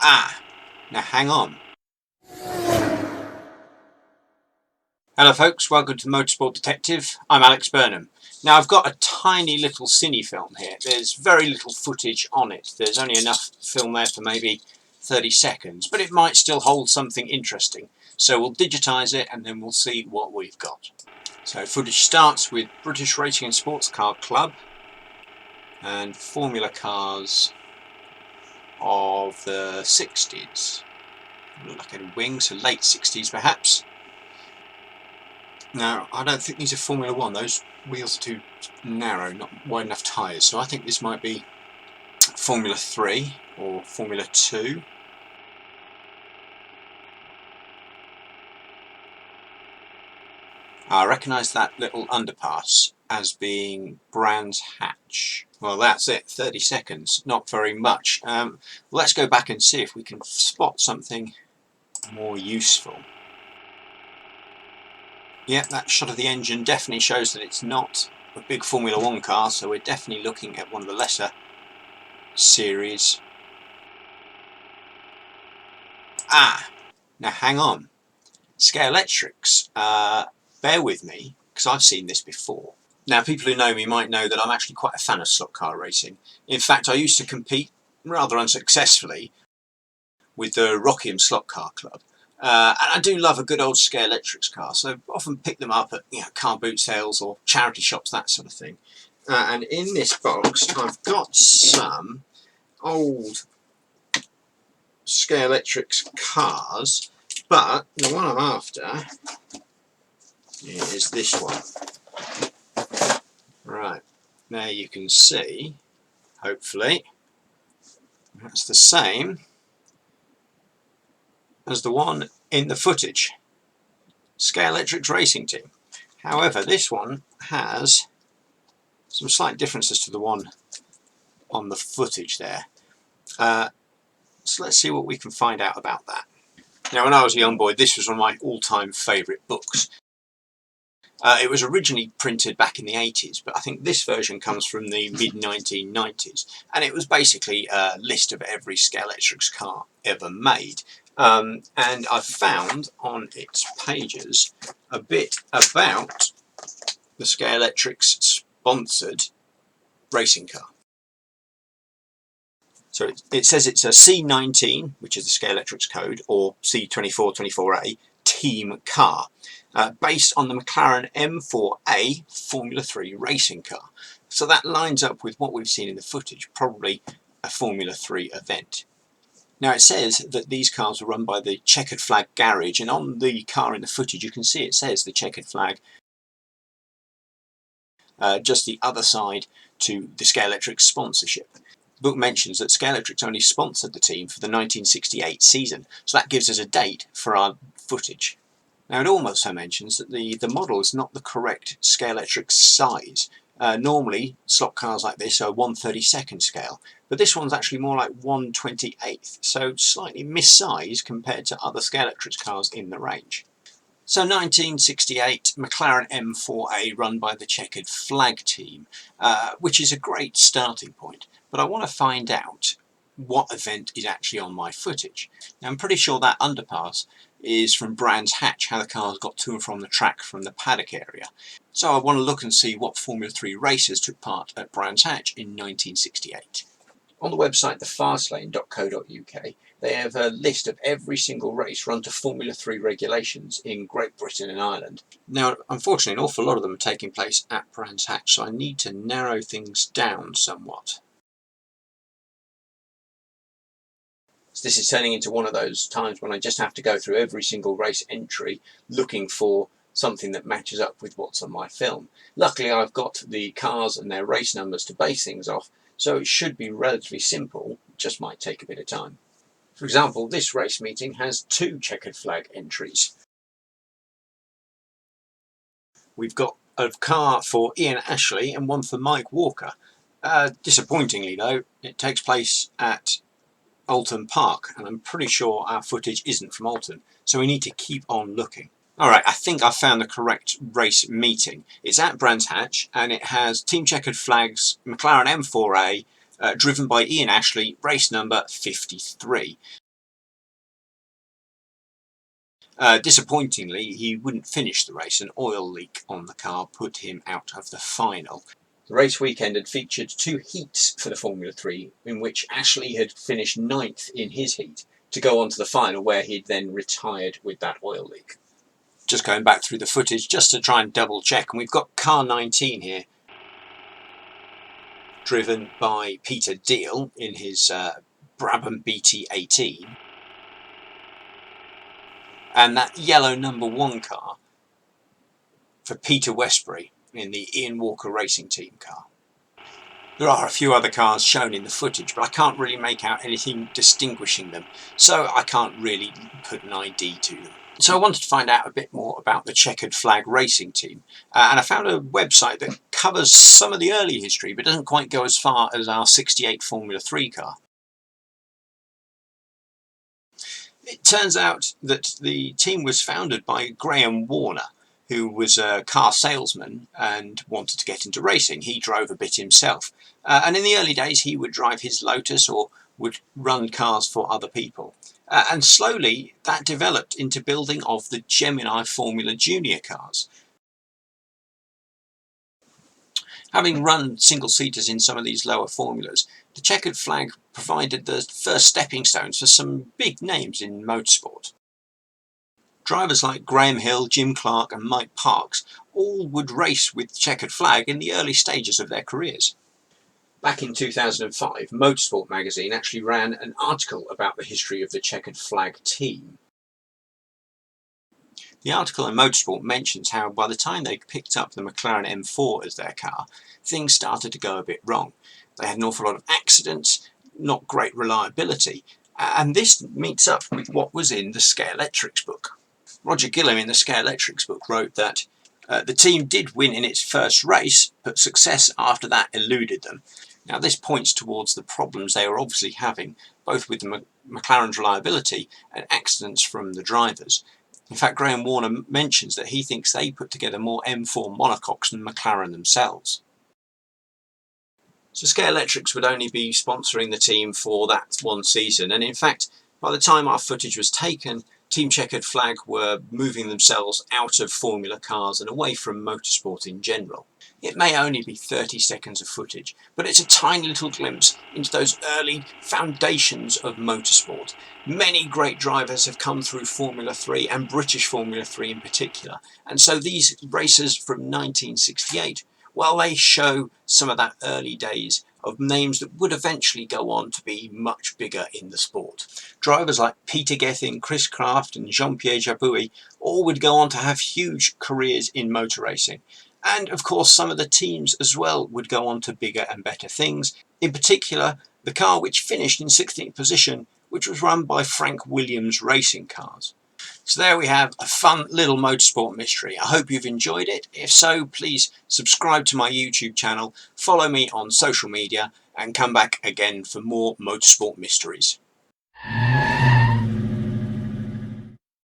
Ah, now hang on. Hello folks, welcome to Motorsport Detective. I'm Alex Burnham. Now I've got a tiny little cine film here. There's very little footage on it. There's only enough film there for maybe 30 seconds, but it might still hold something interesting. So we'll digitise it and then we'll see what we've got. So footage starts with British Racing and Sports Car Club and Formula cars of the 60s. Look like a wing, so late 60s perhaps. Now, I don't think these are Formula 1. Those wheels are too narrow, not wide enough tyres. So I think this might be Formula 3 or Formula 2. I recognise that little underpass as being Brands Hatch. Well, that's it, 30 seconds, not very much. Let's go back and see if we can spot something more useful. Yeah, that shot of the engine definitely shows that it's not a big Formula 1 car, so we're definitely looking at one of the lesser series. Ah, now hang on. Scalextrics, bear with me, because I've seen this before. Now, people who know me might know that I'm actually quite a fan of slot car racing. In fact, I used to compete rather unsuccessfully with the Rockingham Slot Car Club. And I do love a good old Scalextrics car, so often pick them up at car boot sales or charity shops, that sort of thing. And in this box, I've got some old Scalextrics cars, but the one I'm after is this one. Right, now you can see, hopefully, that's the same as the one in the footage. Scalextrics Racing Team. However, this one has some slight differences to the one on the footage there. So let's see what we can find out about that. Now, when I was a young boy, this was one of my all-time favourite books. It was originally printed back in the 80s, but I think this version comes from the mid-1990s, and it was basically a list of every Scalextrics car ever made. And I found on its pages a bit about the Scalextrics sponsored racing car. So it says it's a C19, which is the Scalextrics code, or C2424A team car, based on the McLaren M4A Formula 3 racing car. So that lines up with what we've seen in the footage, probably a Formula 3 event. Now it says that these cars were run by the Checkered Flag Garage, and on the car in the footage you can see it says the Checkered Flag, just the other side to the Scalextrics sponsorship. The book mentions that Scalextrics only sponsored the team for the 1968 season, so that gives us a date for our footage. Now it also mentions that the model is not the correct Scalextrics size. Normally slot cars like this are 1/32 scale, but this one's actually more like 1/28, so slightly missized compared to other Scalextrics cars in the range. So 1968 McLaren M4A run by the Checkered Flag team, which is a great starting point, but I want to find out what event is actually on my footage. Now I'm pretty sure that underpass is from Brands Hatch, how the cars got to and from the track from the paddock area. So I want to look and see what Formula 3 racers took part at Brands Hatch in 1968. On the website thefastlane.co.uk they have a list of every single race run to Formula 3 regulations in Great Britain and Ireland. Now, unfortunately, an awful lot of them are taking place at Brands Hatch, so I need to narrow things down somewhat. So this is turning into one of those times when I just have to go through every single race entry looking for something that matches up with what's on my film. Luckily, I've got the cars and their race numbers to base things off, so it should be relatively simple, it just might take a bit of time. For example, this race meeting has 2 Checkered Flag entries. We've got a car for Ian Ashley and one for Mike Walker. Disappointingly though, it takes place at Alton Park, and I'm pretty sure our footage isn't from Alton, so we need to keep on looking. Alright, I think I've found the correct race meeting. It's at Brands Hatch, and it has Team Checkered Flag's McLaren M4A, driven by Ian Ashley, race number 53. Disappointingly, he wouldn't finish the race. An oil leak on the car put him out of the final. The race weekend had featured 2 heats for the Formula 3, in which Ashley had finished 9th in his heat to go on to the final, where he'd then retired with that oil leak. Just going back through the footage just to try and double check, and we've got car 19 here, driven by Peter Deal in his Brabham BT18, and that yellow number 1 car for Peter Westbury in the Ian Walker Racing Team car. There are a few other cars shown in the footage, but I can't really make out anything distinguishing them, so I can't really put an ID to them. So I wanted to find out a bit more about the Checkered Flag Racing Team, and I found a website that covers some of the early history, but doesn't quite go as far as our '68 Formula 3 car. It turns out that the team was founded by Graham Warner, who was a car salesman and wanted to get into racing. He drove a bit himself, and in the early days he would drive his Lotus or would run cars for other people. And slowly that developed into building of the Gemini Formula Junior cars. Having run single-seaters in some of these lower formulas, the Checkered Flag provided the first stepping stones for some big names in motorsport. Drivers like Graham Hill, Jim Clark and Mike Parks all would race with Checkered Flag in the early stages of their careers. Back in 2005, Motorsport magazine actually ran an article about the history of the Checkered Flag team. The article in Motorsport mentions how by the time they picked up the McLaren M4 as their car, things started to go a bit wrong. They had an awful lot of accidents, not great reliability, and this meets up with what was in the Scalextrics book. Roger Gillam in the Scalextrics book wrote that the team did win in its first race, but success after that eluded them. Now this points towards the problems they were obviously having, both with the McLaren's reliability and accidents from the drivers. In fact, Graham Warner mentions that he thinks they put together more M4 monocoques than McLaren themselves. So Scalextrics would only be sponsoring the team for that one season, and in fact, by the time our footage was taken, Team Checkered Flag were moving themselves out of Formula cars and away from motorsport in general. It may only be 30 seconds of footage, but it's a tiny little glimpse into those early foundations of motorsport. Many great drivers have come through Formula 3 and British Formula 3 in particular, and so these races from 1968, well, they show some of that early days of names that would eventually go on to be much bigger in the sport. Drivers like Peter Gethin, Chris Craft and Jean-Pierre Jabouille all would go on to have huge careers in motor racing. And of course some of the teams as well would go on to bigger and better things. In particular, the car which finished in 16th position, which was run by Frank Williams Racing Cars. So there we have a fun little motorsport mystery. I hope you've enjoyed it. If so, please subscribe to my YouTube channel, follow me on social media, and come back again for more motorsport mysteries.